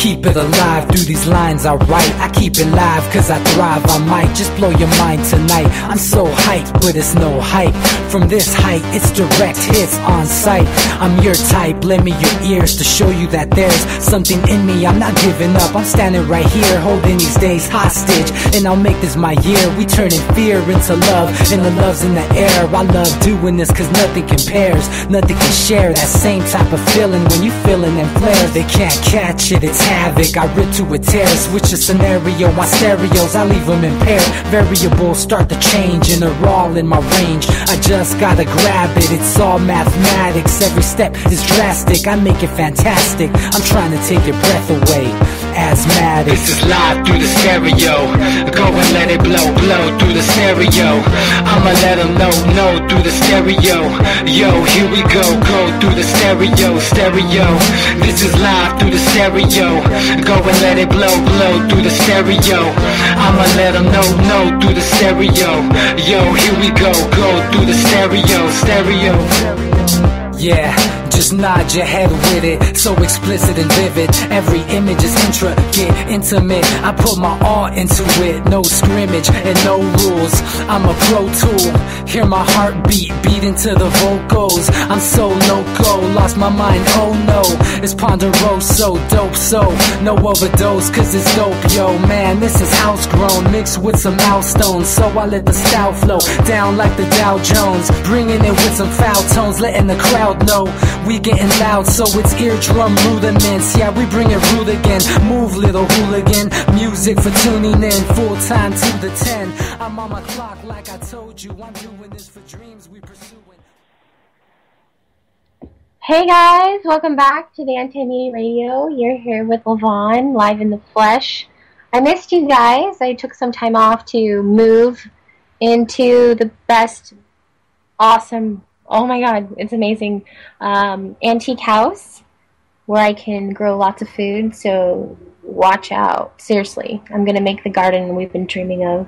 keep it alive through these lines I write. I keep it live cause I thrive. I might just blow your mind tonight. I'm so hyped, but it's no hype. From this height, it's direct hits on sight. I'm your type, lend me your ears to show you that there's something in me. I'm not giving up, I'm standing right here, holding these days hostage. And I'll make this my year. We turning fear into love, and the love's in the air. I love doing this cause nothing compares. Nothing can share that same type of feeling when you feeling them flares. They can't catch it, it's havoc. I rip to a tear, switch a scenario. My stereos, I leave them impaired. Variables start to change and they're all in my range. I just gotta grab it, it's all mathematics. Every step is drastic, I make it fantastic. I'm trying to take your breath away. Asthmatic. This is live through the stereo. Go and let it blow, blow through the stereo. I'ma let them know through the stereo. Yo, here we go through the stereo, stereo. This is live through the stereo. Go and let it blow, blow through the stereo. I'ma let them know through the stereo. Yo, here we go through the stereo, stereo. Yeah, just nod your head with it, so explicit and vivid. Every image is intricate, intimate. I put my all into it, no scrimmage and no rules. I'm a pro tool, hear my heartbeat, beat into the vocals. I'm so no-go, lost my mind, oh no. It's ponderoso, dope, so no overdose, cause it's dope, yo. Man, this is house grown, mixed with some milestones. So I let the style flow down like the Dow Jones, bringing it with some foul tones, letting the crowd know we getting loud, so it's eardrum rudiments. Yeah, we bring it rude again. Move, little hooligan. Music for tuning in, full time to the 10. I'm on my clock like I told you. I'm doing this for dreams we pursuing. Hey guys, welcome back to the Anti-Media Radio. You're here with Lavonne, live in the flesh. I missed you guys. I took some time off to move into the best, awesome, oh my god, it's amazing, antique house where I can grow lots of food, so watch out. Seriously, I'm going to make the garden we've been dreaming of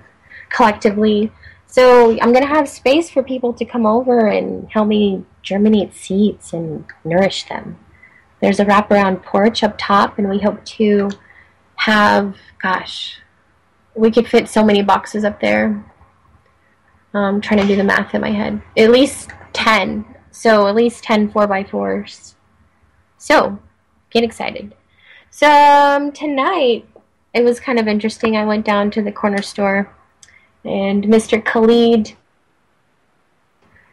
collectively. So I'm going to have space for people to come over and help me germinate seeds and nourish them. There's a wraparound porch up top, and we hope to have, gosh, we could fit so many boxes up there. I'm trying to do the math in my head. At least 10. So at least 10 4x4s. So, get excited. So tonight, it was kind of interesting. I went down to the corner store, and Mr. Khalid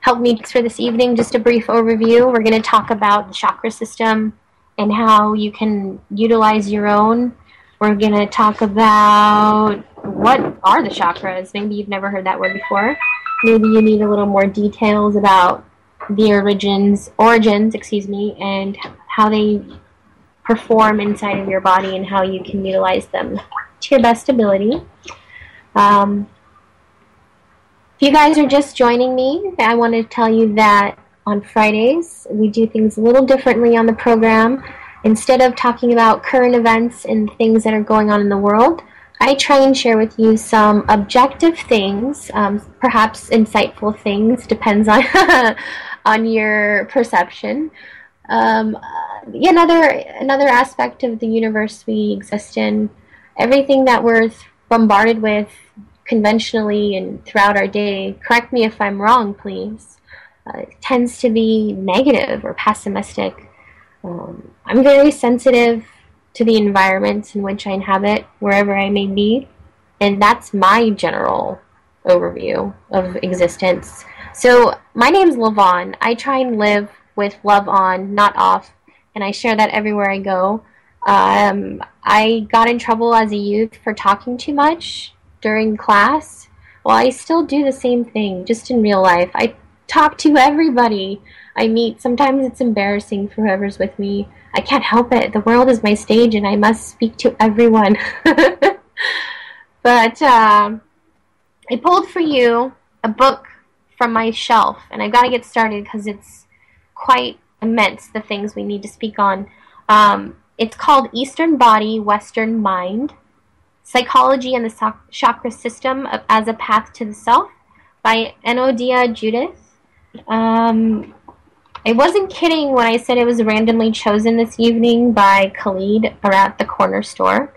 helped me for this evening. Just a brief overview. We're going to talk about the chakra system and how you can utilize your own. We're going to talk about what are the chakras. Maybe you've never heard that word before. Maybe you need a little more details about the origins, and how they perform inside of your body and how you can utilize them to your best ability. If you guys are just joining me, I want to tell you that on Fridays, we do things a little differently on the program. Instead of talking about current events and things that are going on in the world, I try and share with you some objective things, perhaps insightful things, depends on on your perception. Another aspect of the universe we exist in, everything that we're bombarded with conventionally and throughout our day, correct me if I'm wrong, please, tends to be negative or pessimistic. I'm very sensitive to the environments in which I inhabit, wherever I may be, and that's my general overview of existence. So my name's Lavonne. I try and live with love on, not off, and I share that everywhere I go. I got in trouble as a youth for talking too much during class. Well, I still do the same thing, just in real life. I talk to everybody I meet. Sometimes it's embarrassing for whoever's with me. I can't help it. The world is my stage, and I must speak to everyone. But I pulled for you a book from my shelf, and I've got to get started because it's quite immense, the things we need to speak on. It's called Eastern Body, Western Mind, Psychology and the Chakra System as a Path to the Self by Enodia Judith. I wasn't kidding when I said it was randomly chosen this evening by Khalid at the corner store.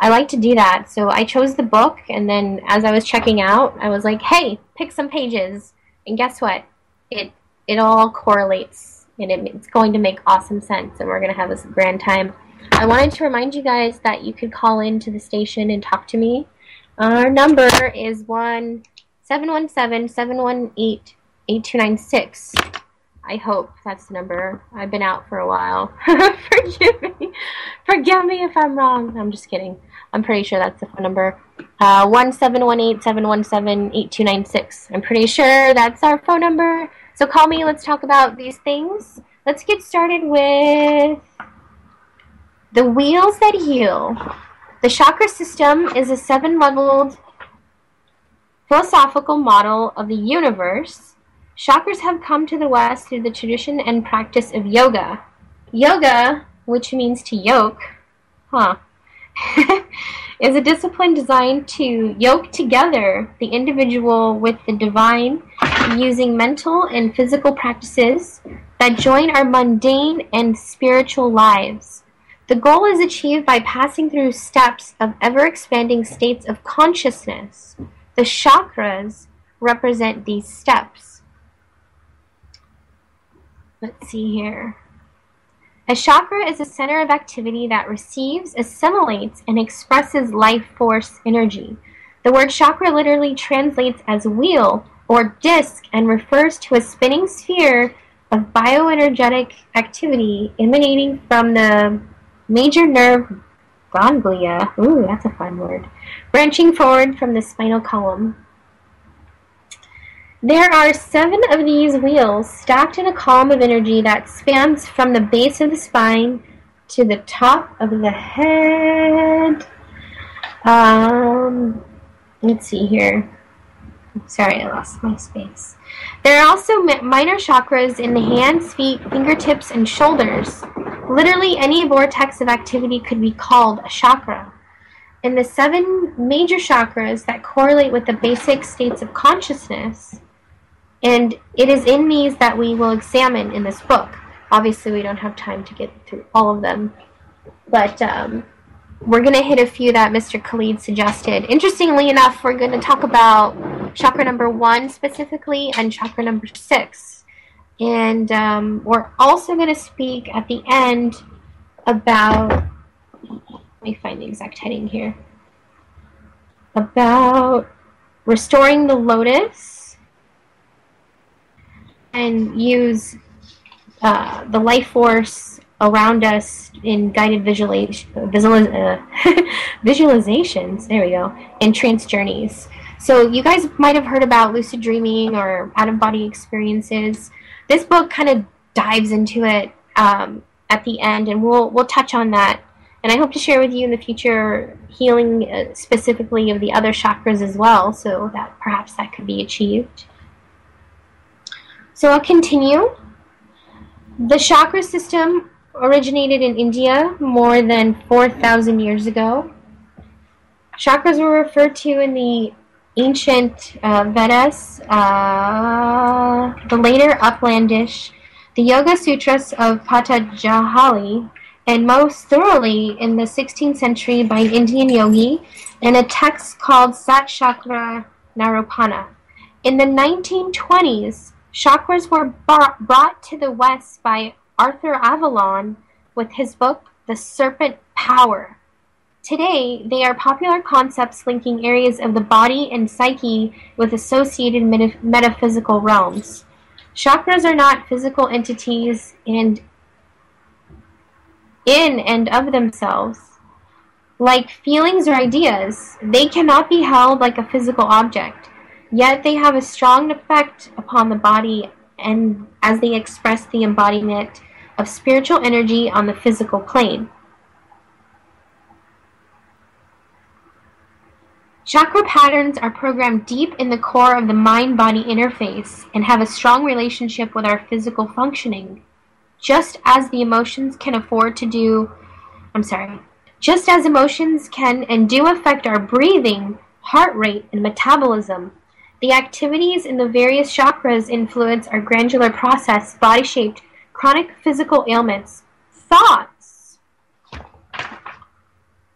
I like to do that. So I chose the book, and then as I was checking out, I was like, hey, pick some pages. And guess what? It all correlates, and it's going to make awesome sense, and we're going to have this grand time. I wanted to remind you guys that you could call into the station and talk to me. Our number is 1-717-718-8296. I hope that's the number. I've been out for a while. Forgive me. Forgive me if I'm wrong. I'm just kidding. I'm pretty sure that's the phone number. 1-718-717-8296. I'm pretty sure that's our phone number. So call me. Let's talk about these things. Let's get started with the wheels that heal. The chakra system is a 7-leveled philosophical model of the universe. Chakras have come to the West through the tradition and practice of yoga. Yoga, which means to yoke, is a discipline designed to yoke together the individual with the divine using mental and physical practices that join our mundane and spiritual lives. The goal is achieved by passing through steps of ever-expanding states of consciousness. The chakras represent these steps. Let's see here. A chakra is a center of activity that receives, assimilates, and expresses life force energy. The word chakra literally translates as wheel or disc and refers to a spinning sphere of bioenergetic activity emanating from the major nerve ganglia. Ooh, that's a fun word. Branching forward from the spinal column. There are 7 of these wheels stacked in a column of energy that spans from the base of the spine to the top of the head. Let's see here. Sorry, I lost my space. There are also minor chakras in the hands, feet, fingertips, and shoulders. Literally any vortex of activity could be called a chakra. In the 7 major chakras that correlate with the basic states of consciousness, and it is in these that we will examine in this book. Obviously, we don't have time to get through all of them, but we're going to hit a few that Mr. Khalid suggested. Interestingly enough, we're going to talk about chakra number 1 specifically and chakra number 6. And we're also going to speak at the end about, let me find the exact heading here, about restoring the lotus, and use the life force around us in guided visualizations, there we go, and trance journeys. So you guys might have heard about lucid dreaming or out-of-body experiences. This book kind of dives into it at the end, and we'll touch on that. And I hope to share with you in the future healing specifically of the other chakras as well, so that perhaps that could be achieved. So I'll continue. The chakra system originated in India more than 4,000 years ago. Chakras were referred to in the ancient Vedas, the later uplandish, the Yoga Sutras of Patanjali, and most thoroughly in the 16th century by an Indian yogi in a text called Sat Chakra Narupana. In the 1920s, chakras were brought to the West by Arthur Lavonne with his book, The Serpent Power. Today, they are popular concepts linking areas of the body and psyche with associated metaphysical realms. Chakras are not physical entities in and of themselves. Like feelings or ideas, they cannot be held like a physical object. Yet they have a strong effect upon the body and as they express the embodiment of spiritual energy on the physical plane. Chakra patterns are programmed deep in the core of the mind-body interface and have a strong relationship with our physical functioning. Just as emotions can and do affect our breathing, heart rate, and metabolism, The activities in the various chakras influence our glandular process, body-shaped, chronic physical ailments, thoughts,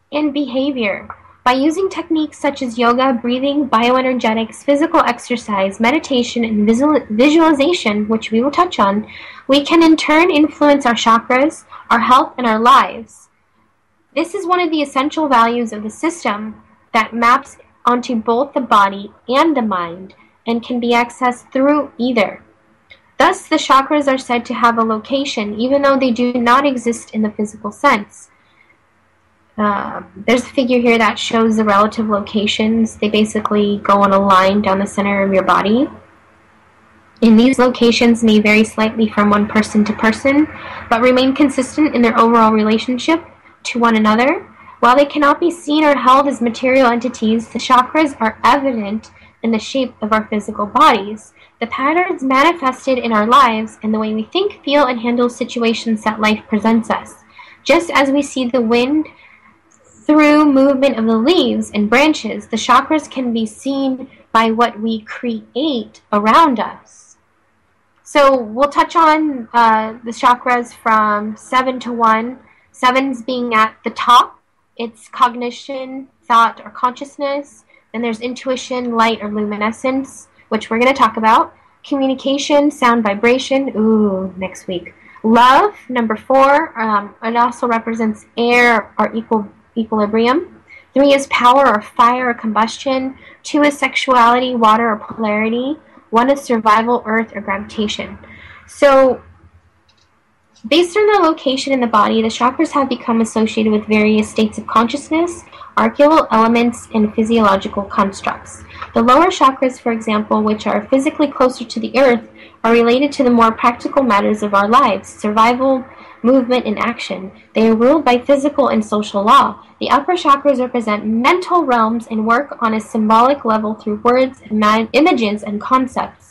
and behavior. By using techniques such as yoga, breathing, bioenergetics, physical exercise, meditation, and visualization, which we will touch on, we can in turn influence our chakras, our health, and our lives. This is one of the essential values of the system that maps onto both the body and the mind and can be accessed through either. Thus, the chakras are said to have a location, even though they do not exist in the physical sense. There's a figure here that shows the relative locations. They basically go on a line down the center of your body. And these locations may vary slightly from one person to person, but remain consistent in their overall relationship to one another. While they cannot be seen or held as material entities, the chakras are evident in the shape of our physical bodies. The patterns manifested in our lives and the way we think, feel, and handle situations that life presents us. Just as we see the wind through movement of the leaves and branches, the chakras can be seen by what we create around us. So we'll touch on the chakras from 7 to 1. 7's being at the top. It's cognition, thought, or consciousness. Then there's intuition, light, or luminescence, which we're going to talk about. Communication, sound, vibration. Ooh, next week. Love, number 4. It also represents air or equilibrium. 3 is power or fire or combustion. 2 is sexuality, water, or polarity. 1 is survival, earth, or gravitation. So, based on their location in the body, the chakras have become associated with various states of consciousness, archetypal elements, and physiological constructs. The lower chakras, for example, which are physically closer to the earth, are related to the more practical matters of our lives, survival, movement, and action. They are ruled by physical and social law. The upper chakras represent mental realms and work on a symbolic level through words, images, and concepts.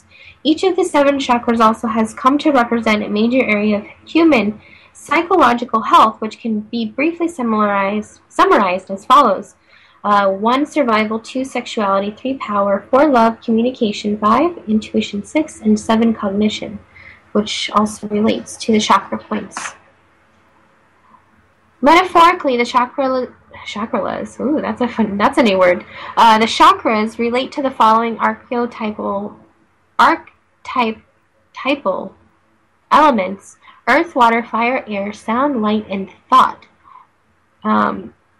Each of the 7 chakras also has come to represent a major area of human psychological health, which can be briefly summarized as follows. 1, survival, 2, sexuality, 3, power, 4, love, communication, 5, intuition, 6, and 7, cognition, which also relates to the chakra points. Metaphorically, the chakralas, ooh, that's a new word. The chakras relate to the following archetypal elements: earth, water, fire, air, sound, light, and thought.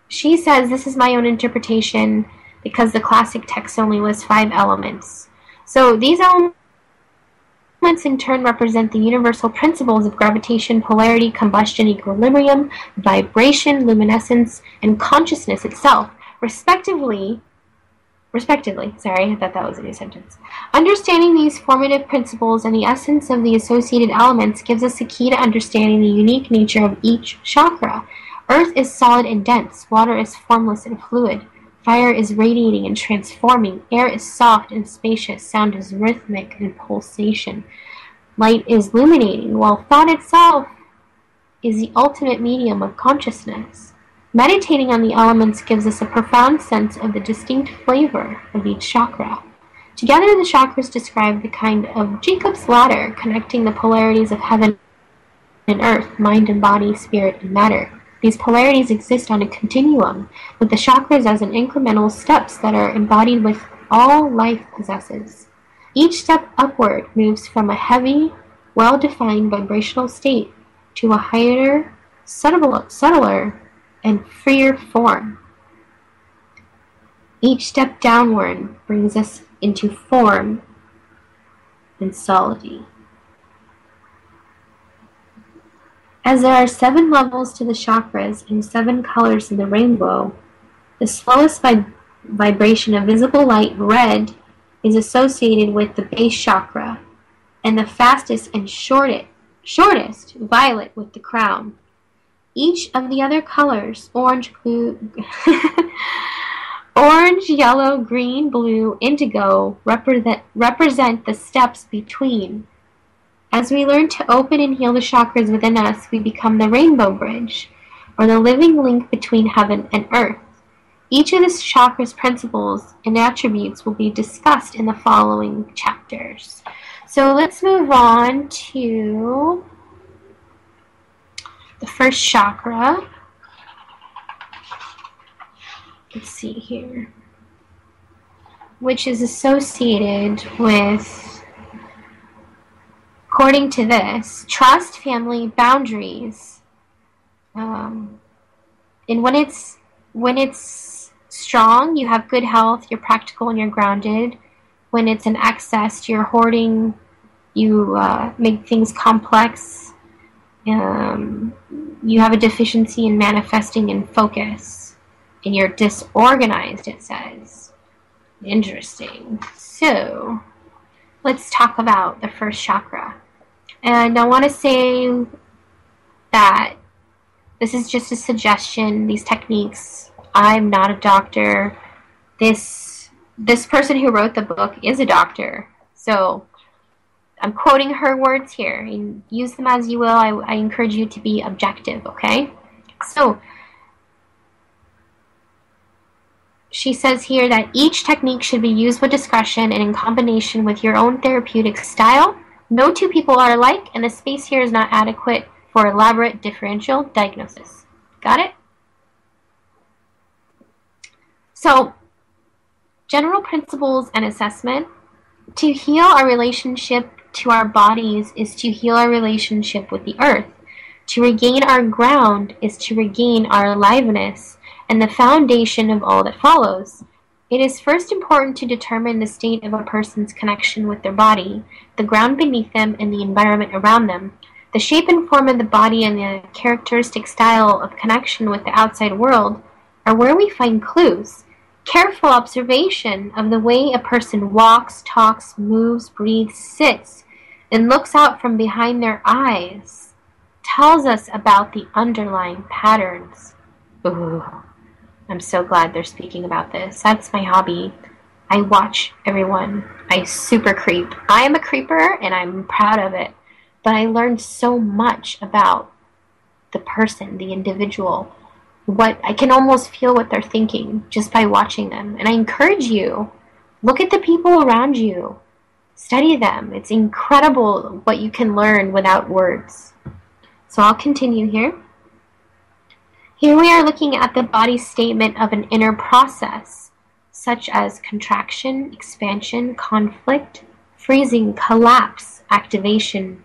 She says, this is my own interpretation because the classic text only lists 5 elements. So these elements in turn represent the universal principles of gravitation, polarity, combustion, equilibrium, vibration, luminescence, and consciousness itself, respectively. Sorry, I thought that was a new sentence. Understanding these formative principles and the essence of the associated elements gives us a key to understanding the unique nature of each chakra. Earth is solid and dense. Water is formless and fluid. Fire is radiating and transforming. Air is soft and spacious. Sound is rhythmic and pulsation. Light is illuminating, while thought itself is the ultimate medium of consciousness. Meditating on the elements gives us a profound sense of the distinct flavor of each chakra. Together, the chakras describe the kind of Jacob's ladder connecting the polarities of heaven and earth, mind and body, spirit and matter. These polarities exist on a continuum, with the chakras as an incremental steps that are embodied with all life possesses. Each step upward moves from a heavy, well-defined vibrational state to a higher, subtler, and freer form. Each step downward brings us into form and solidity. As there are 7 levels to the chakras and 7 colors in the rainbow, the slowest vibration of visible light, red, is associated with the base chakra, and the fastest and shortest, violet, with the crown. Each of the other colors, orange, yellow, green, blue, indigo, represent the steps between. As we learn to open and heal the chakras within us, we become the rainbow bridge, or the living link between heaven and earth. Each of the chakra's principles and attributes will be discussed in the following chapters. So let's move on to the first chakra. Let's see here. Which is associated with, according to this, trust, family, boundaries. And when it's strong, you have good health, you're practical and you're grounded. When it's in excess, you're hoarding, you make things complex. You have a deficiency in manifesting and focus. And you're disorganized, it says. Interesting. So, let's talk about the first chakra. And I want to say that this is just a suggestion, these techniques. I'm not a doctor. This person who wrote the book is a doctor. So, I'm quoting her words here. And use them as you will. I encourage you to be objective, okay? So, she says here that each technique should be used with discretion and in combination with your own therapeutic style. No two people are alike, and the space here is not adequate for elaborate differential diagnosis. Got it? So, general principles and assessment. To heal our relationship to our bodies is to heal our relationship with the earth. To regain our ground is to regain our aliveness and the foundation of all that follows. It is first important to determine the state of a person's connection with their body, the ground beneath them, and the environment around them. The shape and form of the body and the characteristic style of connection with the outside world are where we find clues. Careful observation of the way a person walks, talks, moves, breathes, sits, and looks out from behind their eyes tells us about the underlying patterns. Ooh. I'm so glad they're speaking about this. That's my hobby. I watch everyone. I super creep. I am a creeper, and I'm proud of it. But I learned so much about the person, the individual. I can almost feel what they're thinking just by watching them. And I encourage you, look at the people around you. Study them. It's incredible what you can learn without words. So I'll continue here. Here we are looking at the body statement of an inner process, such as contraction, expansion, conflict, freezing, collapse, activation,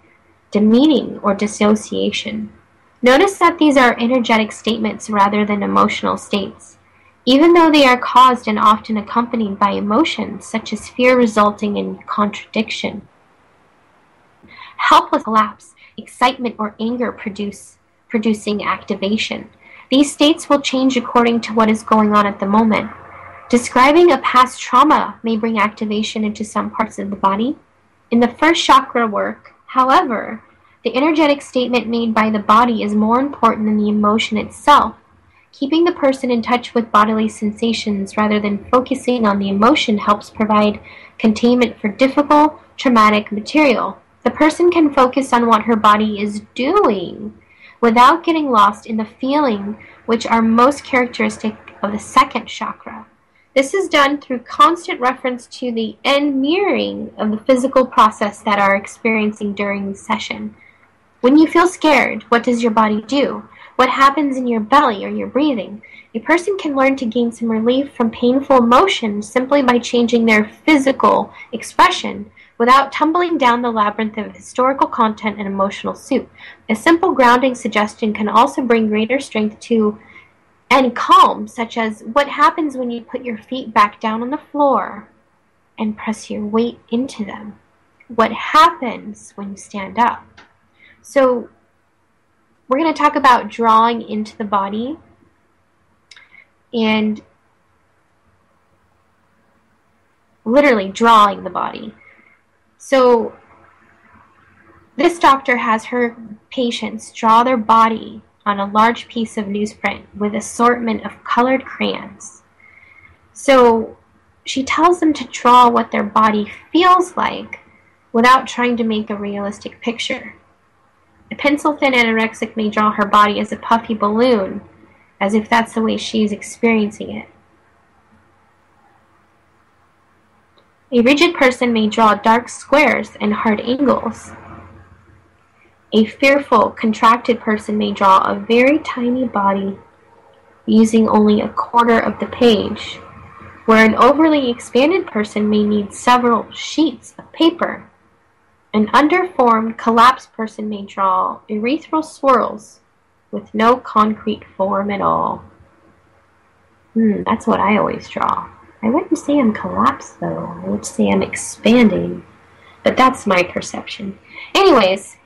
demeaning, or dissociation. Notice that these are energetic statements rather than emotional states, even though they are caused and often accompanied by emotions, such as fear resulting in contradiction. Helpless collapse, excitement or anger producing activation. These states will change according to what is going on at the moment. Describing a past trauma may bring activation into some parts of the body. In the first chakra work, however, the energetic statement made by the body is more important than the emotion itself. Keeping the person in touch with bodily sensations rather than focusing on the emotion helps provide containment for difficult, traumatic material. The person can focus on what her body is doing without getting lost in the feeling, which are most characteristic of the second chakra. This is done through constant reference to the and mirroring of the physical process that are experiencing during the session. When you feel scared, what does your body do? What happens in your belly or your breathing? A person can learn to gain some relief from painful emotions simply by changing their physical expression without tumbling down the labyrinth of historical content and emotional soup. A simple grounding suggestion can also bring greater strength to and calm, such as what happens when you put your feet back down on the floor and press your weight into them. What happens when you stand up? So we're going to talk about drawing into the body and literally drawing the body. So this doctor has her patients draw their body on a large piece of newsprint with assortment of colored crayons. So she tells them to draw what their body feels like without trying to make a realistic picture. A pencil-thin anorexic may draw her body as a puffy balloon, as if that's the way she's experiencing it. A rigid person may draw dark squares and hard angles. A fearful, contracted person may draw a very tiny body using only a quarter of the page, where an overly expanded person may need several sheets of paper. An underformed, collapsed person may draw ethereal swirls with no concrete form at all. That's what I always draw. I wouldn't say I'm collapsed, though. I would say I'm expanding. But that's my perception. Anyways,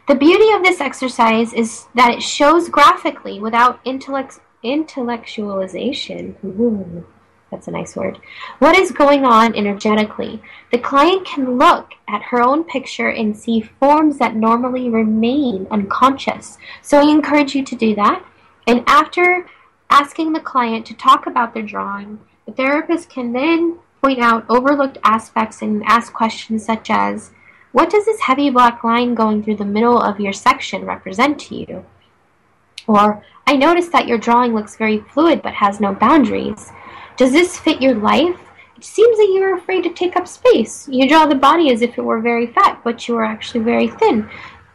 the beauty of this exercise is that it shows graphically without intellectualization. Ooh, that's a nice word. What is going on energetically? The client can look at her own picture and see forms that normally remain unconscious. So I encourage you to do that. And after asking the client to talk about their drawing, the therapist can then point out overlooked aspects and ask questions such as, what does this heavy black line going through the middle of your section represent to you? Or, I noticed that your drawing looks very fluid but has no boundaries. Does this fit your life? It seems that you are afraid to take up space. You draw the body as if it were very fat, but you are actually very thin.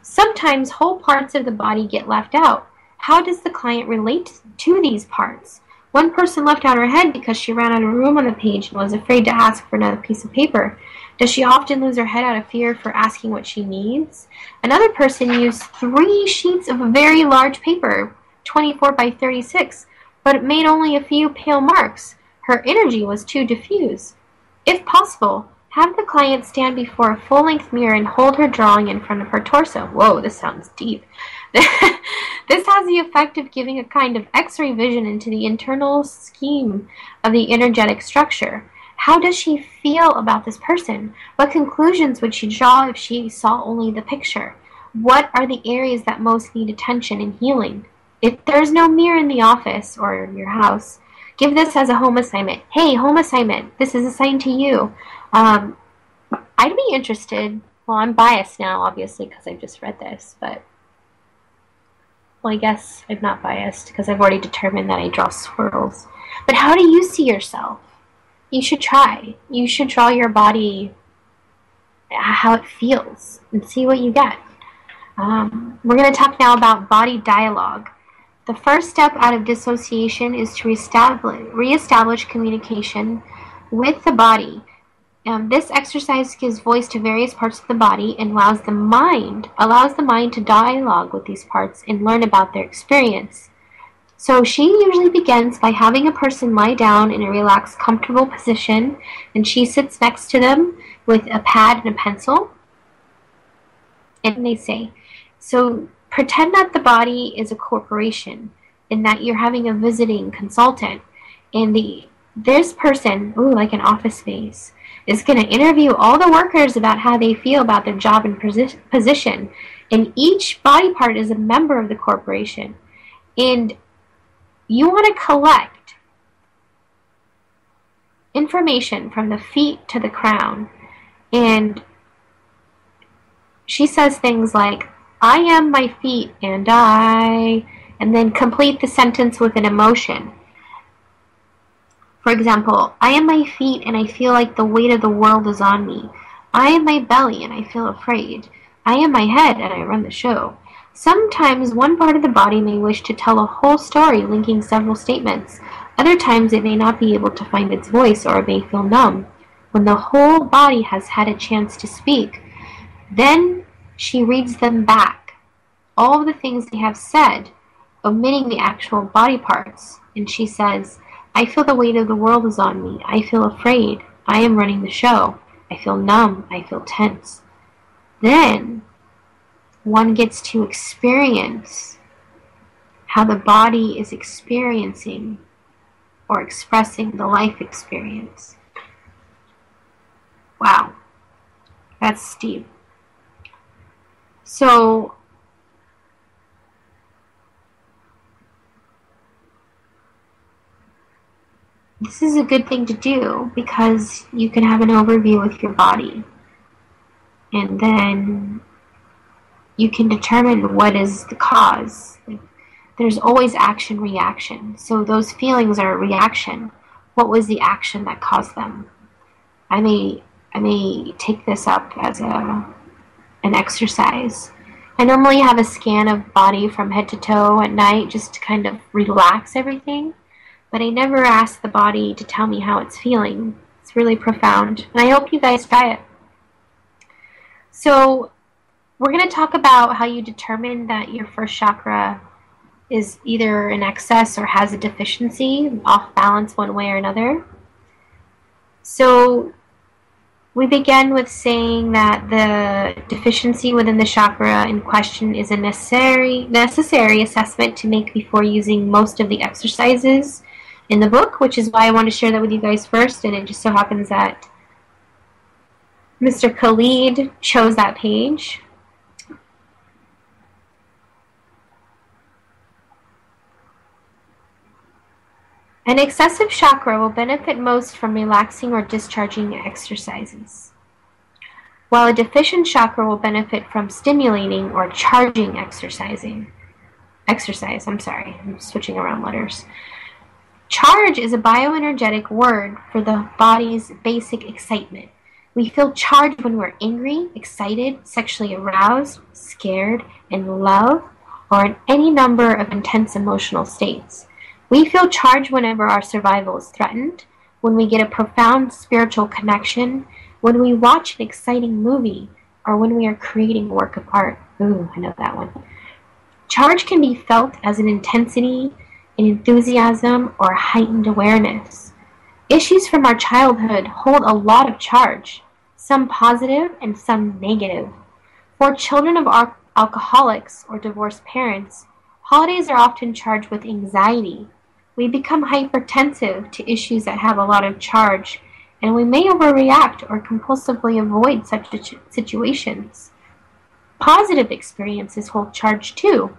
Sometimes whole parts of the body get left out. How does the client relate to these parts? One person left out her head because she ran out of room on the page and was afraid to ask for another piece of paper. Does she often lose her head out of fear for asking what she needs? Another person used 3 sheets of a very large paper, 24 by 36, but it made only a few pale marks. Her energy was too diffuse. If possible, have the client stand before a full-length mirror and hold her drawing in front of her torso. Whoa, this sounds deep. This has the effect of giving a kind of X-ray vision into the internal scheme of the energetic structure. How does she feel about this person? What conclusions would she draw if she saw only the picture? What are the areas that most need attention and healing? If there's no mirror in the office or your house, give this as a home assignment. Hey, home assignment, this is assigned to you. I'd be interested. Well, I'm biased now, obviously, because I just read this, but well, I guess I'm not biased because I've already determined that I draw swirls. But how do you see yourself? You should try. You should draw your body how it feels and see what you get. We're going to talk now about body dialogue. The first step out of dissociation is to reestablish communication with the body. This exercise gives voice to various parts of the body and allows the mind to dialogue with these parts and learn about their experience. So she usually begins by having a person lie down in a relaxed, comfortable position, and she sits next to them with a pad and a pencil. And they say, so pretend that the body is a corporation and that you're having a visiting consultant, and this person, like an office space, is going to interview all the workers about how they feel about their job and position. And each body part is a member of the corporation. And you want to collect information from the feet to the crown. And she says things like, I am my feet and then complete the sentence with an emotion. For example, I am my feet and I feel like the weight of the world is on me. I am my belly and I feel afraid. I am my head and I run the show. Sometimes one part of the body may wish to tell a whole story linking several statements. Other times it may not be able to find its voice or it may feel numb. When the whole body has had a chance to speak, then she reads them back, all of the things they have said, omitting the actual body parts. And she says, I feel the weight of the world is on me. I feel afraid. I am running the show. I feel numb. I feel tense. Then one gets to experience how the body is experiencing or expressing the life experience. Wow. That's steep. So this is a good thing to do because you can have an overview with your body. And then you can determine what is the cause. There's always action-reaction. So those feelings are a reaction. What was the action that caused them? I may I may take this up as an exercise. I normally have a scan of body from head to toe at night just to kind of relax everything, but I never ask the body to tell me how it's feeling. It's really profound, and I hope you guys try it. So we're going to talk about how you determine that your first chakra is either in excess or has a deficiency, off balance one way or another. So we begin with saying that the deficiency within the chakra in question is a necessary assessment to make before using most of the exercises in the book, which is why I want to share that with you guys first. And it just so happens that Mr. Khalid chose that page. An excessive chakra will benefit most from relaxing or discharging exercises, while a deficient chakra will benefit from stimulating or charging exercise. I'm switching around letters. Charge is a bioenergetic word for the body's basic excitement. We feel charged when we're angry, excited, sexually aroused, scared, in love, or in any number of intense emotional states. We feel charged whenever our survival is threatened, when we get a profound spiritual connection, when we watch an exciting movie, or when we are creating a work of art. Ooh, I know that one. Charge can be felt as an intensity, an enthusiasm, or a heightened awareness. Issues from our childhood hold a lot of charge, some positive and some negative. For children of alcoholics or divorced parents, holidays are often charged with anxiety. We become hypertensive to issues that have a lot of charge, and we may overreact or compulsively avoid such situations. Positive experiences hold charge too.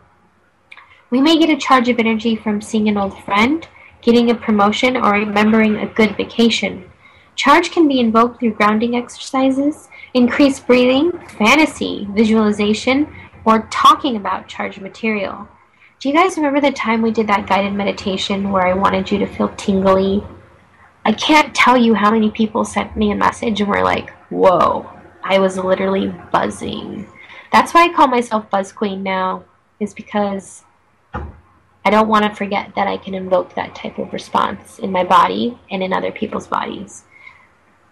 We may get a charge of energy from seeing an old friend, getting a promotion, or remembering a good vacation. Charge can be invoked through grounding exercises, increased breathing, fantasy, visualization, or talking about charged material. Do you guys remember the time we did that guided meditation where I wanted you to feel tingly? I can't tell you how many people sent me a message and were like, whoa, I was literally buzzing. That's why I call myself Buzz Queen now, is because I don't want to forget that I can invoke that type of response in my body and in other people's bodies.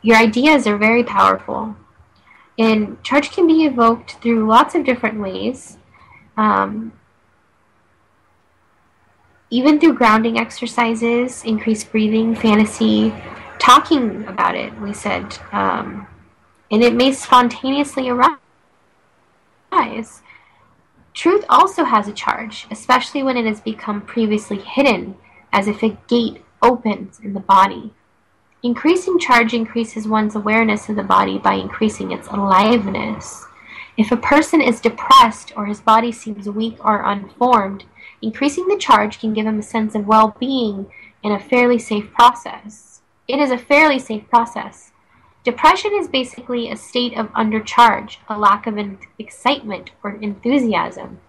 Your ideas are very powerful. And charge can be evoked through lots of different ways. Even through grounding exercises, increased breathing, fantasy, talking about it, we said. And it may spontaneously arise. Truth also has a charge, especially when it has become previously hidden, as if a gate opens in the body. Increasing charge increases one's awareness of the body by increasing its aliveness. If a person is depressed or his body seems weak or unformed, increasing the charge can give him a sense of well-being and a fairly safe process. It is a fairly safe process. Depression is basically a state of undercharge, a lack of excitement or enthusiasm.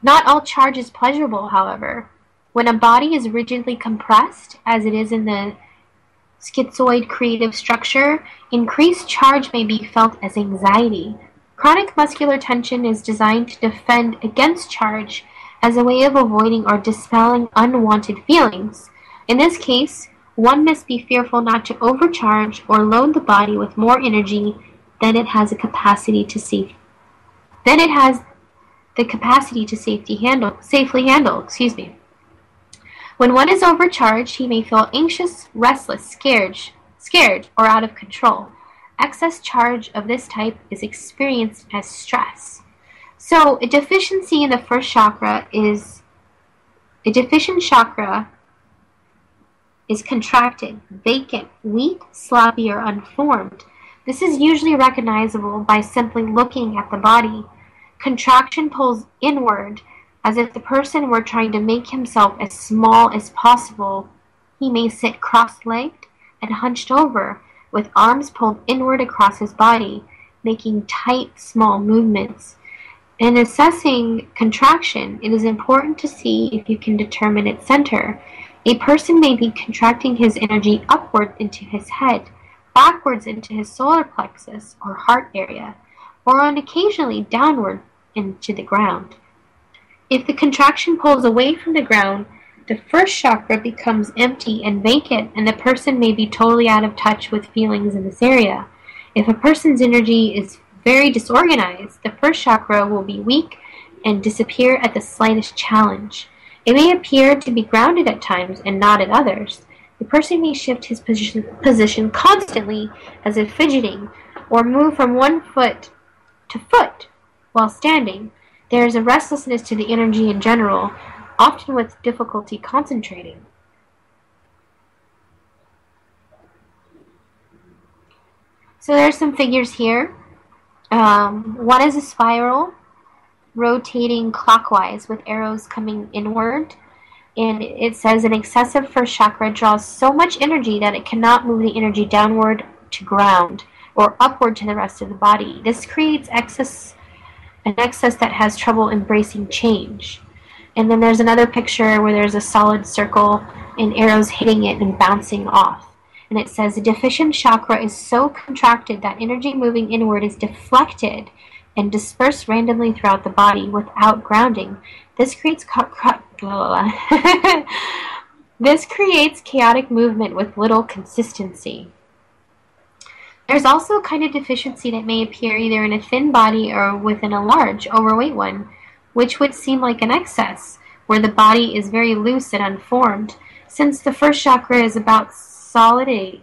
Not all charge is pleasurable, however. When a body is rigidly compressed, as it is in the schizoid creative structure, increased charge may be felt as anxiety. Chronic muscular tension is designed to defend against charge as a way of avoiding or dispelling unwanted feelings. In this case, one must be fearful not to overcharge or load the body with more energy than it has the capacity to safely handle. When one is overcharged, he may feel anxious, restless, scared, or out of control. Excess charge of this type is experienced as stress. So, a deficiency in the first chakra is a deficient chakra is contracted, vacant, weak, sloppy, or unformed. This is usually recognizable by simply looking at the body. Contraction pulls inward, as if the person were trying to make himself as small as possible. He may sit cross-legged and hunched over, with arms pulled inward across his body, making tight, small movements. In assessing contraction, it is important to see if you can determine its center. A person may be contracting his energy upward into his head, backwards into his solar plexus or heart area, or on occasionally downward into the ground. If the contraction pulls away from the ground, the first chakra becomes empty and vacant, and the person may be totally out of touch with feelings in this area. If a person's energy is very disorganized, the first chakra will be weak and disappear at the slightest challenge. It may appear to be grounded at times and not at others. The person may shift his position constantly as if fidgeting, or move from one foot to foot while standing. There is a restlessness to the energy in general, often with difficulty concentrating. So there's some figures here. One is a spiral rotating clockwise with arrows coming inward. And it says an excessive first chakra draws so much energy that it cannot move the energy downward to ground or upward to the rest of the body. This creates an excess that has trouble embracing change. And then there's another picture where there's a solid circle and arrows hitting it and bouncing off. And it says a deficient chakra is so contracted that energy moving inward is deflected and dispersed randomly throughout the body without grounding. This creates chaotic movement with little consistency. There's also a kind of deficiency that may appear either in a thin body or within a large, overweight one, which would seem like an excess, where the body is very loose and unformed, since the first chakra is about solidity.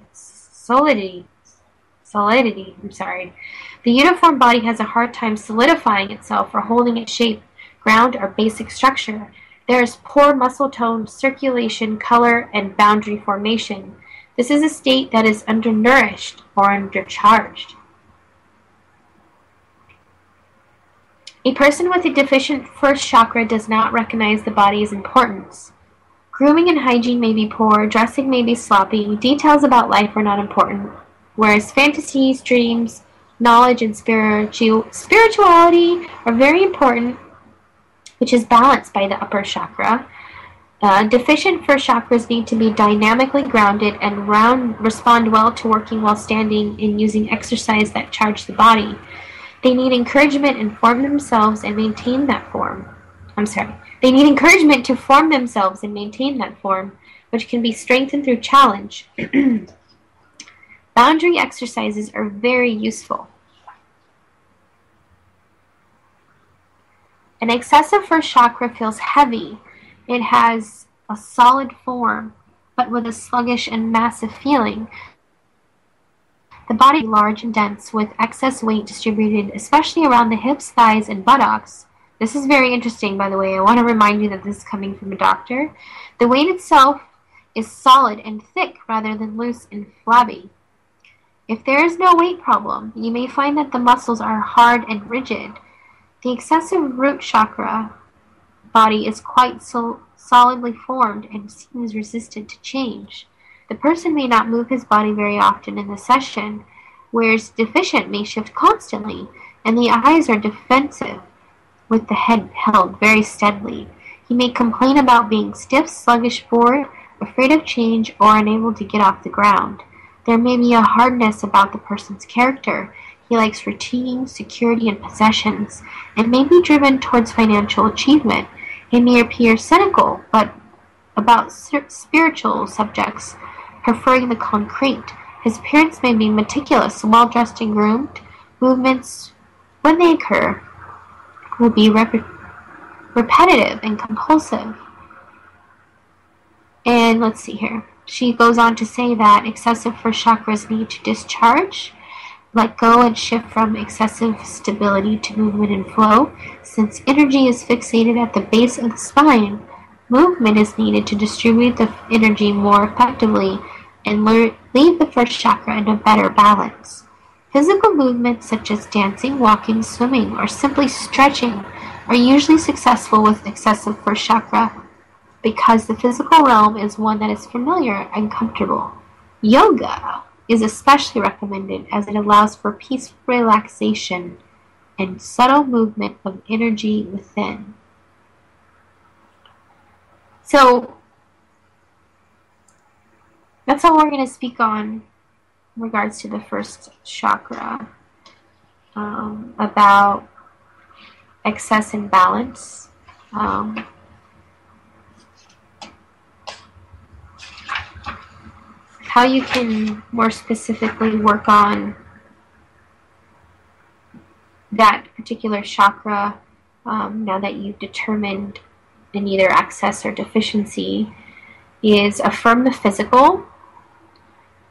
The uniform body has a hard time solidifying itself or holding its shape, ground, or basic structure. There is poor muscle tone, circulation, color, and boundary formation. This is a state that is undernourished or undercharged. A person with a deficient first chakra does not recognize the body's importance. Grooming and hygiene may be poor, dressing may be sloppy, details about life are not important, whereas fantasies, dreams, knowledge, and spirituality are very important, which is balanced by the upper chakra. Deficient first chakras need to be dynamically grounded and respond well to working while standing and using exercise that charge the body. They need encouragement and form themselves and maintain that form. They need encouragement to form themselves and maintain that form, which can be strengthened through challenge. Boundary exercises are very useful. An excessive first chakra feels heavy. It has a solid form, but with a sluggish and massive feeling. The body is large and dense, with excess weight distributed, especially around the hips, thighs, and buttocks. This is very interesting, by the way. I want to remind you that this is coming from a doctor. The weight itself is solid and thick rather than loose and flabby. If there is no weight problem, you may find that the muscles are hard and rigid. The excessive root chakra body is quite solidly formed and seems resistant to change. The person may not move his body very often in the session, whereas deficient may shift constantly, and the eyes are defensive, with the head held very steadily. He may complain about being stiff, sluggish, bored, afraid of change, or unable to get off the ground. There may be a hardness about the person's character. He likes routine, security, and possessions, and may be driven towards financial achievement. He may appear cynical, but about spiritual subjects, preferring the concrete. His appearance may be meticulous, well-dressed and groomed. Movements, when they occur, will be repetitive and compulsive. And let's see here. She goes on to say that excessive first chakras need to discharge, let go, and shift from excessive stability to movement and flow. Since energy is fixated at the base of the spine, movement is needed to distribute the energy more effectively and leave the first chakra in a better balance. Physical movements such as dancing, walking, swimming, or simply stretching are usually successful with excessive first chakra because the physical realm is one that is familiar and comfortable. Yoga is especially recommended as it allows for peaceful relaxation and subtle movement of energy within. So, That's all we're going to speak on in regards to the first chakra, about excess and balance. How you can more specifically work on that particular chakra, now that you've determined in either excess or deficiency, is affirm the physical.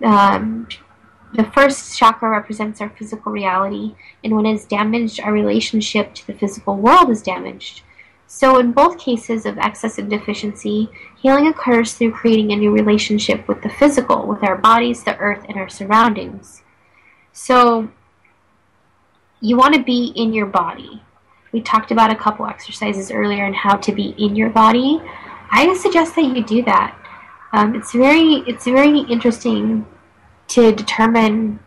The first chakra represents our physical reality, and when it's damaged, our relationship to the physical world is damaged. So in both cases of excess and deficiency, healing occurs through creating a new relationship with the physical, with our bodies, the earth, and our surroundings. So you want to be in your body. We talked about a couple exercises earlier on how to be in your body. I suggest that you do that. It's very interesting to determine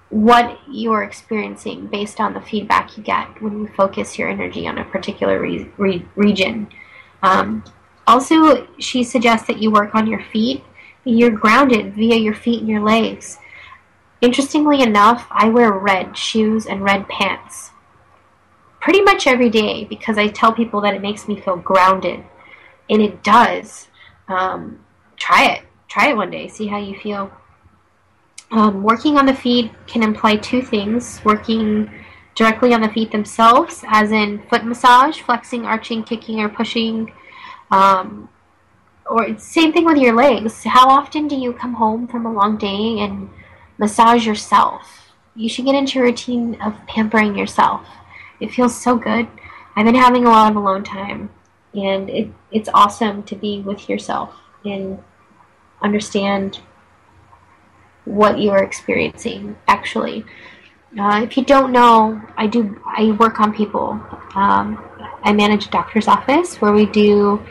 what you're experiencing based on the feedback you get when you focus your energy on a particular region. Also, she suggests that you work on your feet. You're grounded via your feet and your legs. Interestingly enough, I wear red shoes and red pants pretty much every day because I tell people that it makes me feel grounded. And it does. Try it. Try it one day. See how you feel. Working on the feet can imply two things. Working directly on the feet themselves, as in foot massage, flexing, arching, kicking, or pushing. Or same thing with your legs. How often do you come home from a long day and massage yourself? You should get into a routine of pampering yourself. It feels so good. I've been having a lot of alone time, and it's awesome to be with yourself and understand what you are experiencing, actually. If you don't know, I work on people. I manage a doctor's office where we do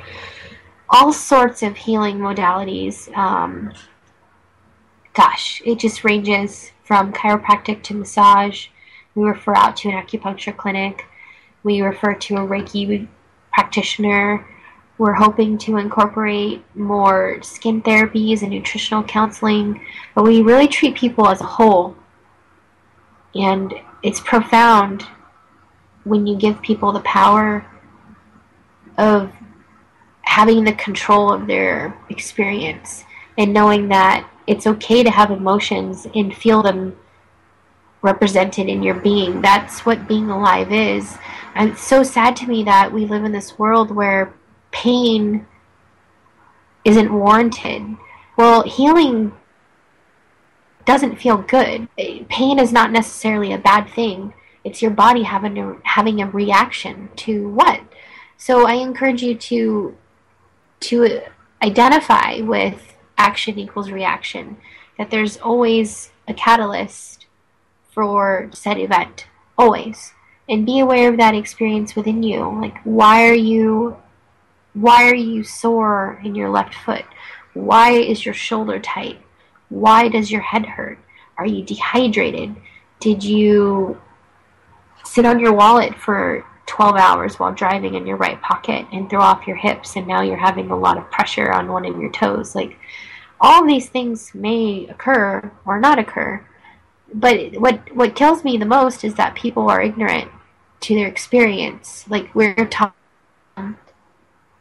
all sorts of healing modalities. Gosh, it just ranges from chiropractic to massage. We refer out to an acupuncture clinic. We refer to a Reiki practitioner. We're hoping to incorporate more skin therapies and nutritional counseling, but we really treat people as a whole. And it's profound when you give people the power of having the control of their experience and knowing that it's okay to have emotions and feel them represented in your being. That's what being alive is. And it's so sad to me that we live in this world where pain isn't warranted. Well, healing doesn't feel good. Pain is not necessarily a bad thing. It's your body having a reaction to what? So I encourage you to identify with action equals reaction, that there's always a catalyst for said event, always. And be aware of that experience within you. Like, why are you sore in your left foot? Why is your shoulder tight? Why does your head hurt? Are you dehydrated? Did you sit on your wallet for 12 hours while driving in your right pocket and throw off your hips, and now you're having a lot of pressure on one of your toes? Like, all of these things may occur or not occur. But what kills me the most is that people are ignorant to their experience. Like, we're taught,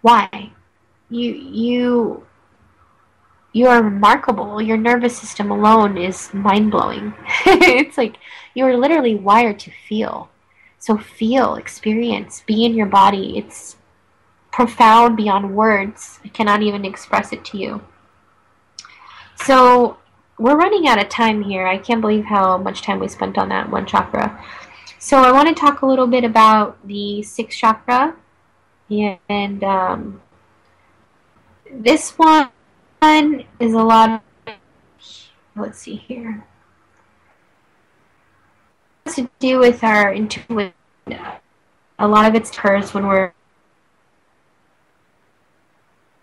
why? You are remarkable. Your nervous system alone is mind-blowing. It's like you are literally wired to feel. So feel, experience, be in your body. It's profound beyond words. I cannot even express it to you. So we're running out of time here. I can't believe how much time we spent on that one chakra. So I want to talk a little bit about the sixth chakra. And this one is a lot of, let's see here, it has to do with our intuition. A lot of it occurs when we're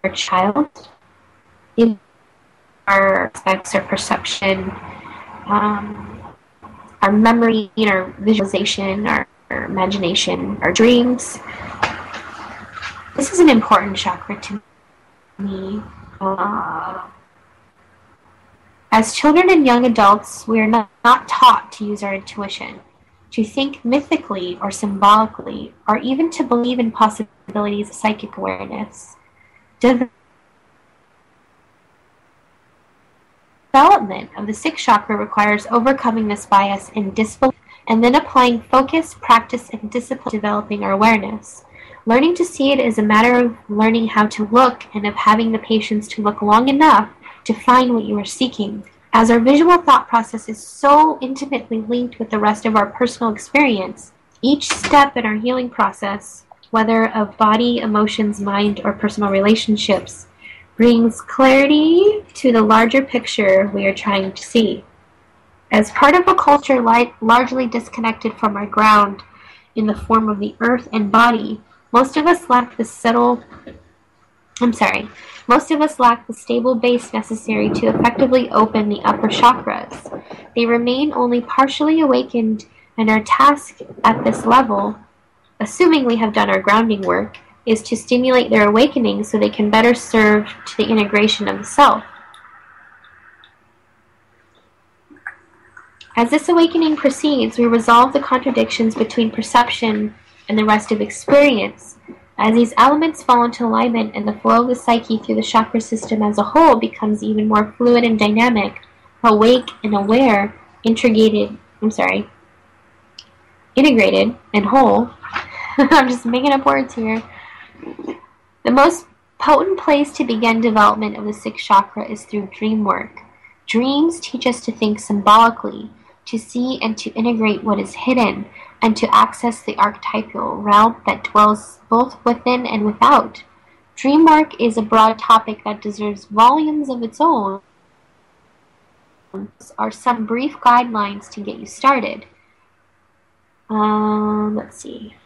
a child. In our aspects, our perception, our memory, our visualization, our imagination, our dreams. This is an important chakra to me. As children and young adults, we are not taught to use our intuition, to think mythically or symbolically, or even to believe in possibilities of psychic awareness. Development of the sixth chakra requires overcoming this bias and disbelief, and then applying focus, practice, and discipline, developing our awareness. Learning to see it is a matter of learning how to look and of having the patience to look long enough to find what you are seeking. As our visual thought process is so intimately linked with the rest of our personal experience, each step in our healing process, whether of body, emotions, mind, or personal relationships, brings clarity to the larger picture we are trying to see. As part of a culture largely disconnected from our ground in the form of the earth and body, most of us lack the stable base necessary to effectively open the upper chakras. They remain only partially awakened, and our task at this level, assuming we have done our grounding work, is to stimulate their awakening so they can better serve to the integration of the self. As this awakening proceeds, we resolve the contradictions between perception and the rest of experience. As these elements fall into alignment and the flow of the psyche through the chakra system as a whole becomes even more fluid and dynamic, awake and aware, integrated and whole. I'm just making up words here. The most potent place to begin development of the sixth chakra is through dream work. Dreams teach us to think symbolically, to see and to integrate what is hidden, and to access the archetypal realm that dwells both within and without. Dream work is a broad topic that deserves volumes of its own. Are some brief guidelines to get you started. Let's see.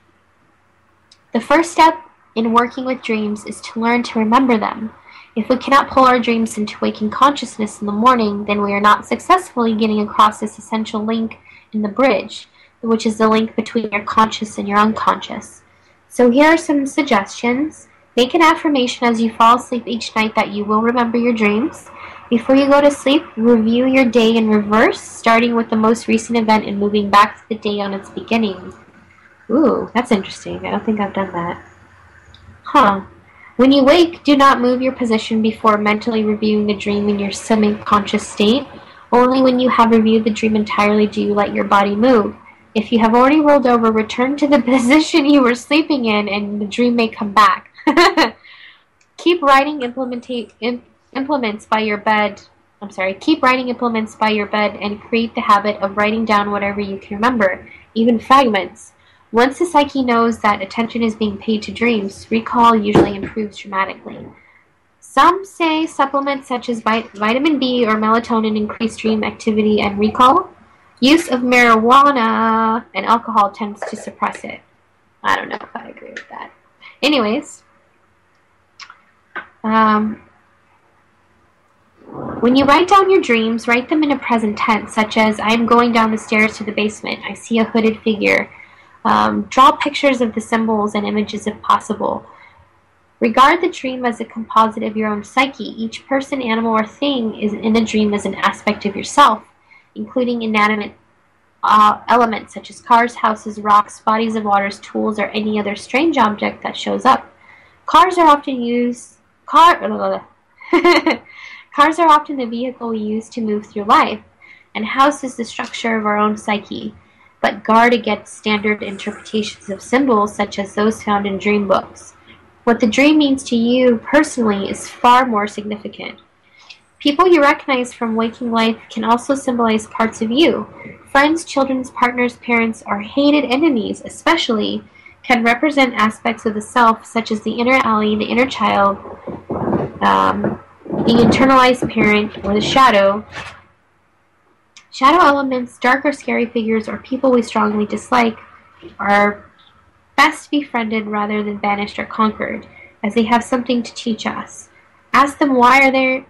The first step in working with dreams is to learn to remember them. If we cannot pull our dreams into waking consciousness in the morning, then we are not successfully getting across this essential link in the bridge, which is the link between your conscious and your unconscious. So here are some suggestions. Make an affirmation as you fall asleep each night that you will remember your dreams. Before you go to sleep, review your day in reverse, starting with the most recent event and moving back to the day on its beginning. Ooh, that's interesting. I don't think I've done that. When you wake, do not move your position before mentally reviewing the dream in your semi-conscious state. Only when you have reviewed the dream entirely do you let your body move. If you have already rolled over, return to the position you were sleeping in and the dream may come back. Keep writing implements by your bed. Keep writing implements by your bed and create the habit of writing down whatever you can remember, even fragments. Once the psyche knows that attention is being paid to dreams, recall usually improves dramatically. Some say supplements such as vitamin B or melatonin increase dream activity and recall. Use of marijuana and alcohol tends to suppress it. I don't know if I agree with that. Anyways, when you write down your dreams, write them in a present tense, such as, I am going down the stairs to the basement. I see a hooded figure. Draw pictures of the symbols and images if possible. Regard the dream as a composite of your own psyche. Each person, animal, or thing is in the dream as an aspect of yourself, including inanimate elements such as cars, houses, rocks, bodies of waters, tools, or any other strange object that shows up. Cars are often the vehicle we use to move through life, and house is the structure of our own psyche. But guard against standard interpretations of symbols such as those found in dream books. What the dream means to you personally is far more significant. People you recognize from waking life can also symbolize parts of you. Friends, children, partners, parents, or hated enemies especially can represent aspects of the self such as the inner Ally, the inner child, the internalized parent, or the shadow. Shadow elements, dark or scary figures, or people we strongly dislike are best befriended rather than banished or conquered, as they have something to teach us. Ask them why they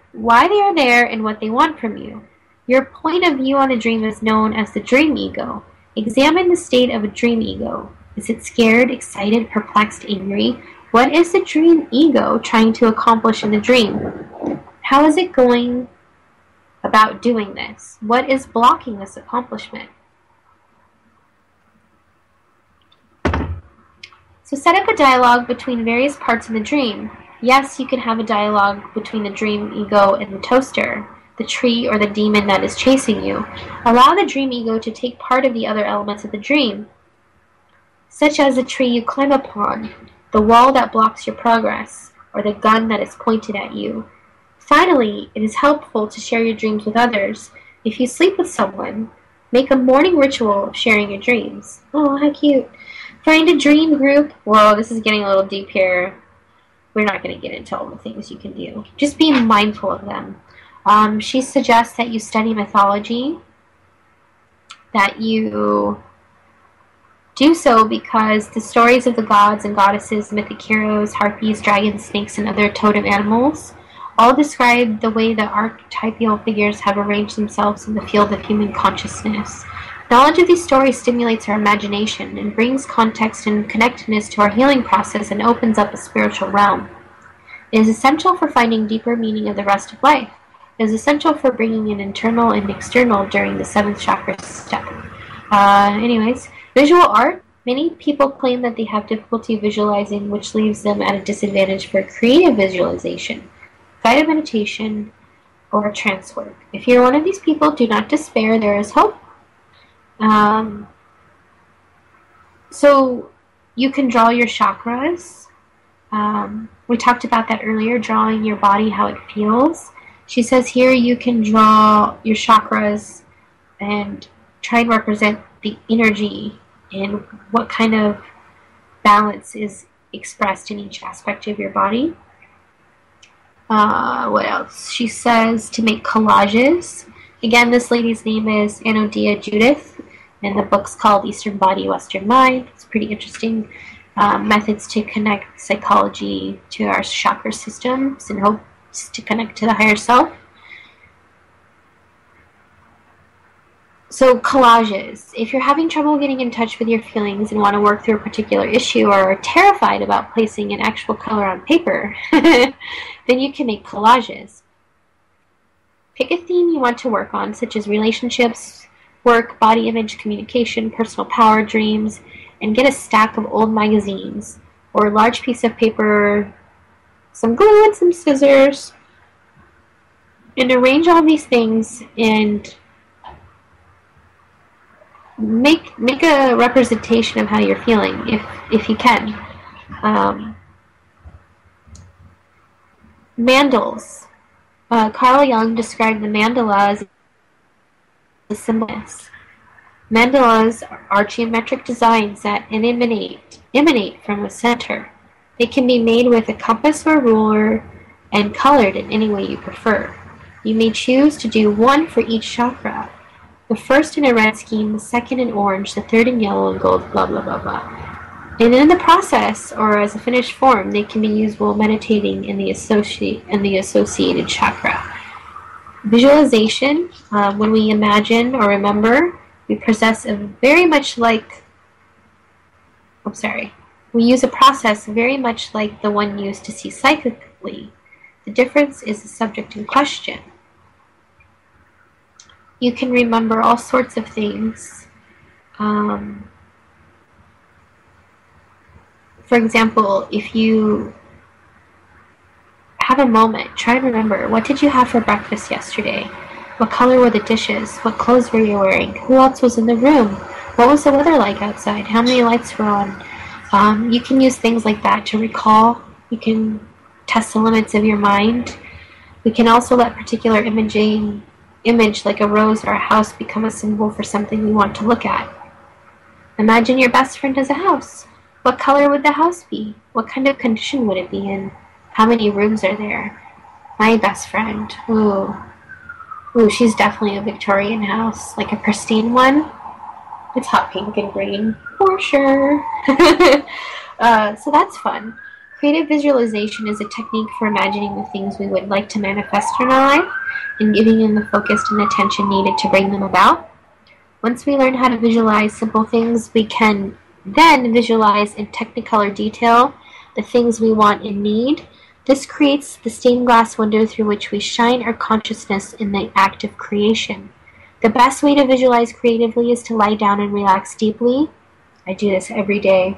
are there and what they want from you. Your point of view on a dream is known as the dream ego. Examine the state of a dream ego. Is it scared, excited, perplexed, angry, What is the dream ego trying to accomplish in the dream? How is it going about doing this? What is blocking this accomplishment? So set up a dialogue between various parts of the dream. Yes, you can have a dialogue between the dream ego and the toaster, the tree, or the demon that is chasing you. Allow the dream ego to take part of the other elements of the dream, such as the tree you climb upon, the wall that blocks your progress, or the gun that is pointed at you. Finally, it is helpful to share your dreams with others. If you sleep with someone, make a morning ritual of sharing your dreams. Oh, how cute. Find a dream group. Whoa, this is getting a little deep here. We're not going to get into all the things you can do. Just be mindful of them. She suggests that you study mythology, that you do so because the stories of the gods and goddesses, mythic heroes, harpies, dragons, snakes, and other totem animals all describe the way that archetypal figures have arranged themselves in the field of human consciousness. Knowledge of these stories stimulates our imagination and brings context and connectedness to our healing process and opens up a spiritual realm. It is essential for finding deeper meaning of the rest of life. It is essential for bringing in internal and external during the 7th chakra step. Anyways, visual art. Many people claim that they have difficulty visualizing, which leaves them at a disadvantage for creative visualization, guided meditation, or trance work. If you're one of these people, do not despair. There is hope. So you can draw your chakras. We talked about that earlier, drawing your body, how it feels. She says here you can draw your chakras and try and represent the energy and what kind of balance is expressed in each aspect of your body. What else? She says to make collages. Again, this lady's name is Anodia Judith, and the book's called Eastern Body, Western Mind. It's pretty interesting. Methods to connect psychology to our chakra systems and hopes to connect to the higher self. So collages. If you're having trouble getting in touch with your feelings and want to work through a particular issue or are terrified about placing an actual color on paper, then you can make collages. Pick a theme you want to work on, such as relationships, work, body image, communication, personal power, dreams, and get a stack of old magazines or a large piece of paper, some glue and some scissors, and arrange all these things and make a representation of how you're feeling, if you can. Mandals. Carl Jung described the mandala as a symbol. Mandalas are geometric designs that emanate from a center. They can be made with a compass or ruler and colored in any way you prefer. You may choose to do one for each chakra. The first in a red scheme, the second in orange, the third in yellow and gold, blah, blah, blah, blah. And in the process, or as a finished form, they can be used while meditating in the associated chakra. Visualization, when we imagine or remember, we possess a very much like, we use a process very much like the one used to see psychically. The difference is the subject in question. You can remember all sorts of things. For example, if you have a moment, try and remember, what did you have for breakfast yesterday? What color were the dishes? What clothes were you wearing? Who else was in the room? What was the weather like outside? How many lights were on? You can use things like that to recall. You can test the limits of your mind. We can also let particular image like a rose or a house become a symbol for something we want to look at. Imagine your best friend has a house. What color would the house be? What kind of condition would it be in? How many rooms are there? My best friend. Ooh, she's definitely a Victorian house, like a pristine one. It's hot pink and green, for sure. So that's fun. Creative visualization is a technique for imagining the things we would like to manifest in our life and giving them the focus and attention needed to bring them about. Once we learn how to visualize simple things, we can then visualize in technicolor detail the things we want and need. This creates the stained glass window through which we shine our consciousness in the act of creation. The best way to visualize creatively is to lie down and relax deeply. I do this every day.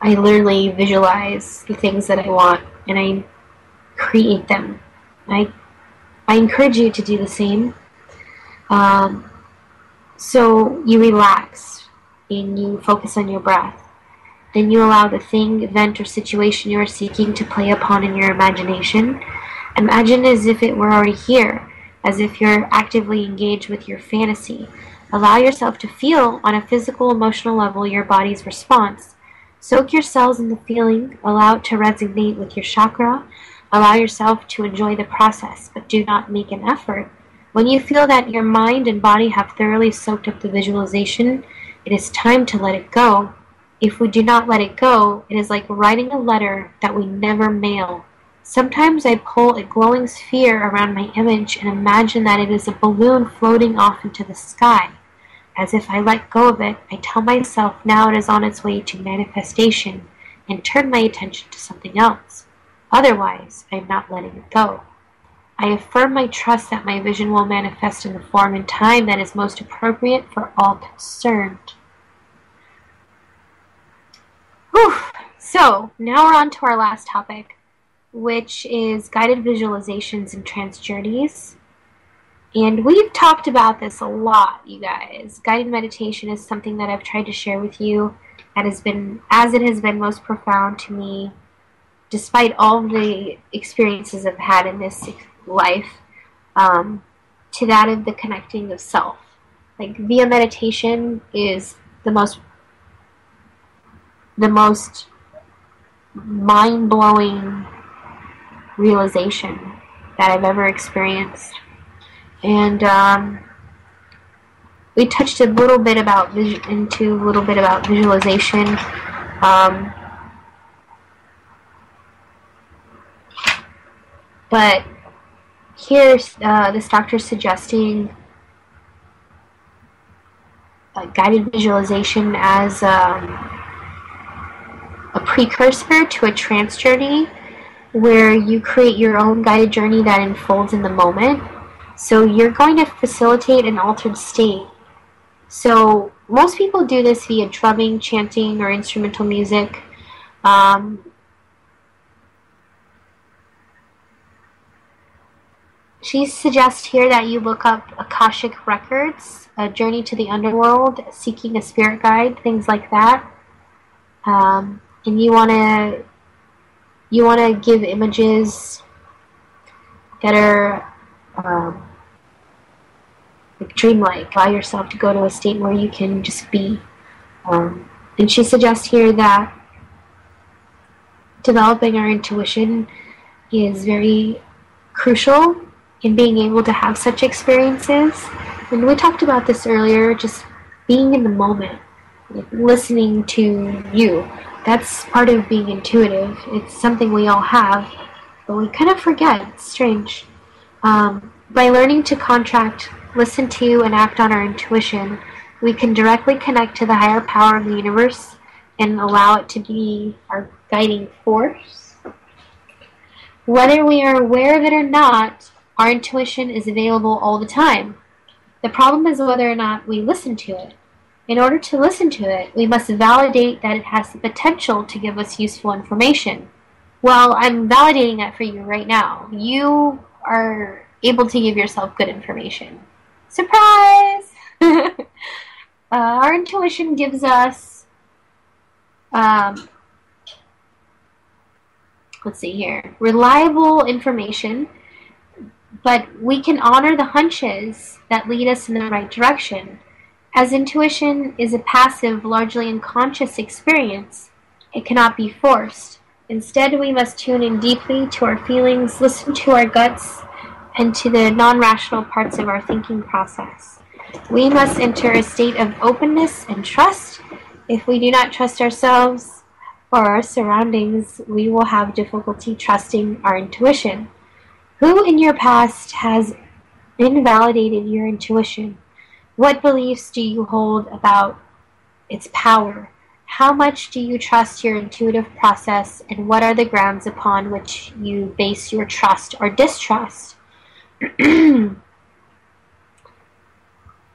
I literally visualize the things that I want and I create them. I encourage you to do the same. So you relax and you focus on your breath. Then you allow the thing, event, or situation you are seeking to play upon in your imagination. Imagine as if it were already here, as if you're actively engaged with your fantasy. Allow yourself to feel on a physical, emotional level your body's response. Soak yourselves in the feeling, allow it to resonate with your chakra. Allow yourself to enjoy the process, but do not make an effort. When you feel that your mind and body have thoroughly soaked up the visualization, it is time to let it go. If we do not let it go, it is like writing a letter that we never mail. Sometimes I pull a glowing sphere around my image and imagine that it is a balloon floating off into the sky. As if I let go of it, I tell myself now it is on its way to manifestation and turn my attention to something else. Otherwise, I am not letting it go. I affirm my trust that my vision will manifest in the form and time that is most appropriate for all concerned. Whew. So, now we're on to our last topic, which is guided visualizations and trance journeys. And we've talked about this a lot, you guys. Guided meditation is something that I've tried to share with you that has been, as it has been most profound to me, despite all the experiences I've had in this life, to that of the connecting of self. Like, via meditation is the most mind-blowing realization that I've ever experienced. And we touched a little bit about visualization. But here's this doctor suggesting guided visualization as a precursor to a trance journey where you create your own guided journey that unfolds in the moment. So you're going to facilitate an altered state. So most people do this via drumming, chanting, or instrumental music. She suggests here that you look up Akashic records, a journey to the underworld, seeking a spirit guide, things like that. And you wanna give images that are like dreamlike. Allow yourself to go to a state where you can just be. And she suggests here that developing our intuition is very crucial in being able to have such experiences. And we talked about this earlier, just being in the moment, like listening to you. That's part of being intuitive. It's something we all have, but we kind of forget. It's strange. By learning to contract, listen to, and act on our intuition, we can directly connect to the higher power of the universe and allow it to be our guiding force. Whether we are aware of it or not, our intuition is available all the time. The problem is whether or not we listen to it. In order to listen to it, we must validate that it has the potential to give us useful information. Well, I'm validating that for you right now. You are able to give yourself good information. Surprise! Our intuition gives us, let's see here, reliable information, but we can honor the hunches that lead us in the right direction. As intuition is a passive, largely unconscious experience, it cannot be forced. Instead, we must tune in deeply to our feelings, listen to our guts, and to the non-rational parts of our thinking process. We must enter a state of openness and trust. If we do not trust ourselves or our surroundings, we will have difficulty trusting our intuition. Who in your past has invalidated your intuition? What beliefs do you hold about its power? How much do you trust your intuitive process, and what are the grounds upon which you base your trust or distrust?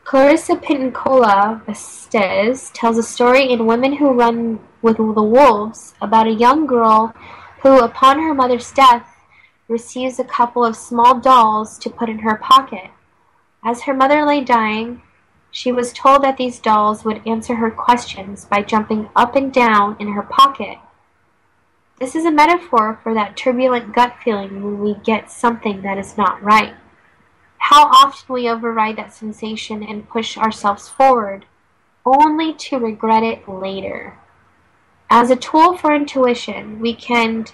Clarissa Pinkola Estes tells a story in Women Who Run with the Wolves about a young girl who, upon her mother's death, receives a couple of small dolls to put in her pocket. As her mother lay dying, she was told that these dolls would answer her questions by jumping up and down in her pocket. This is a metaphor for that turbulent gut feeling when we get something that is not right. How often we override that sensation and push ourselves forward, only to regret it later. As a tool for intuition, we can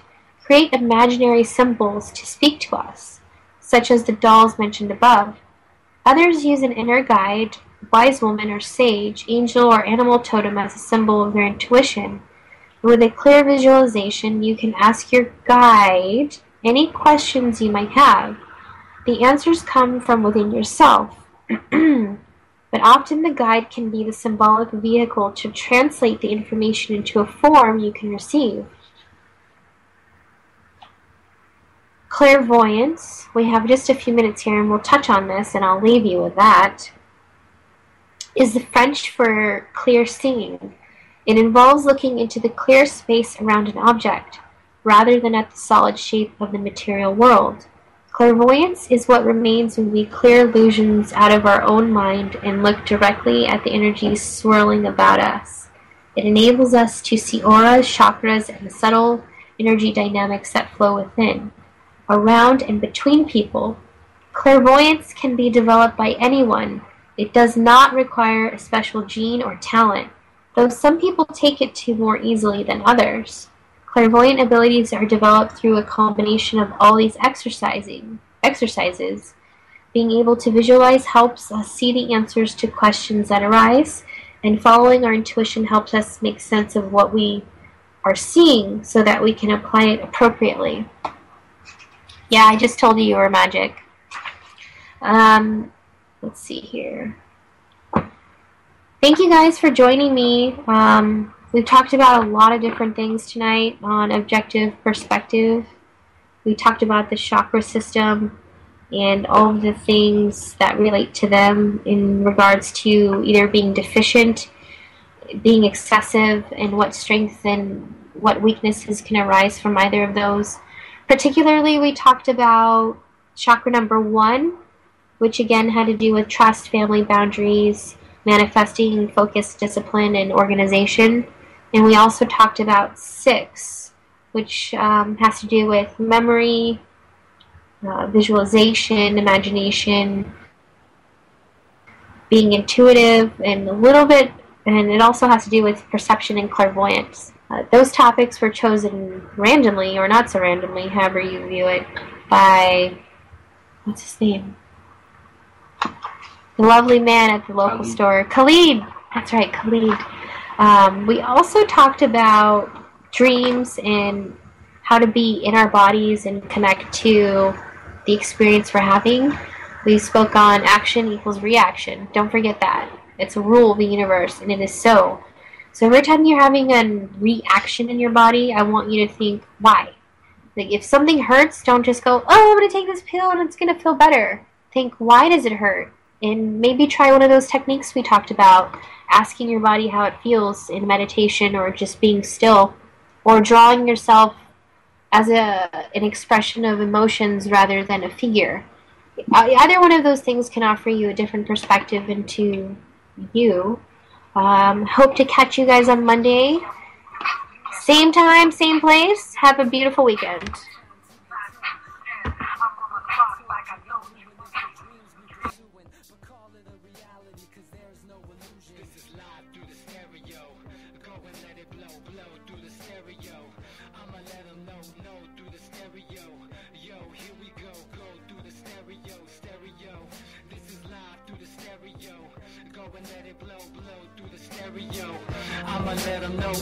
create imaginary symbols to speak to us, such as the dolls mentioned above. Others use an inner guide, wise woman or sage, angel or animal totem as a symbol of their intuition. With a clear visualization, you can ask your guide any questions you might have. The answers come from within yourself, but often the guide can be the symbolic vehicle to translate the information into a form you can receive. Clairvoyance. We have just a few minutes here and we'll touch on this and I'll leave you with that. Is the French for clear seeing. It involves looking into the clear space around an object, rather than at the solid shape of the material world. Clairvoyance is what remains when we clear illusions out of our own mind and look directly at the energies swirling about us. It enables us to see auras, chakras, and the subtle energy dynamics that flow within, around, and between people. Clairvoyance can be developed by anyone. It does not require a special gene or talent, though some people take it to more easily than others. Clairvoyant abilities are developed through a combination of all these exercises. Being able to visualize helps us see the answers to questions that arise, and following our intuition helps us make sense of what we are seeing so that we can apply it appropriately. Yeah, I just told you were magic. Let's see here. Thank you guys for joining me. We've talked about a lot of different things tonight on objective perspective. We talked about the chakra system and all of the things that relate to them in regards to either being deficient, being excessive, and what strength and what weaknesses can arise from either of those. Particularly, we talked about chakra number 1, which again had to do with trust, family boundaries, manifesting, focus, discipline, and organization. And we also talked about 6, which has to do with memory, visualization, imagination, being intuitive, and a little bit, and it also has to do with perception and clairvoyance. Those topics were chosen randomly, or not so randomly, however you view it, by, what's his name? The lovely man at the local store. Khalid! That's right, Khalid. We also talked about dreams and how to be in our bodies and connect to the experience we're having. We spoke on action equals reaction. Don't forget that. It's a rule of the universe, and it is so. So every time you're having a reaction in your body, I want you to think, why? Like, if something hurts, don't just go, oh, I'm going to take this pill and it's going to feel better. Think, why does it hurt? And maybe try one of those techniques we talked about, asking your body how it feels in meditation, or just being still, or drawing yourself as an expression of emotions rather than a figure. Either one of those things can offer you a different perspective into you. Hope to catch you guys on Monday. Same time, same place. Have a beautiful weekend. I'ma let them know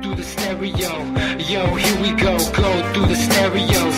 through the stereo. Yo, here we go through the stereo.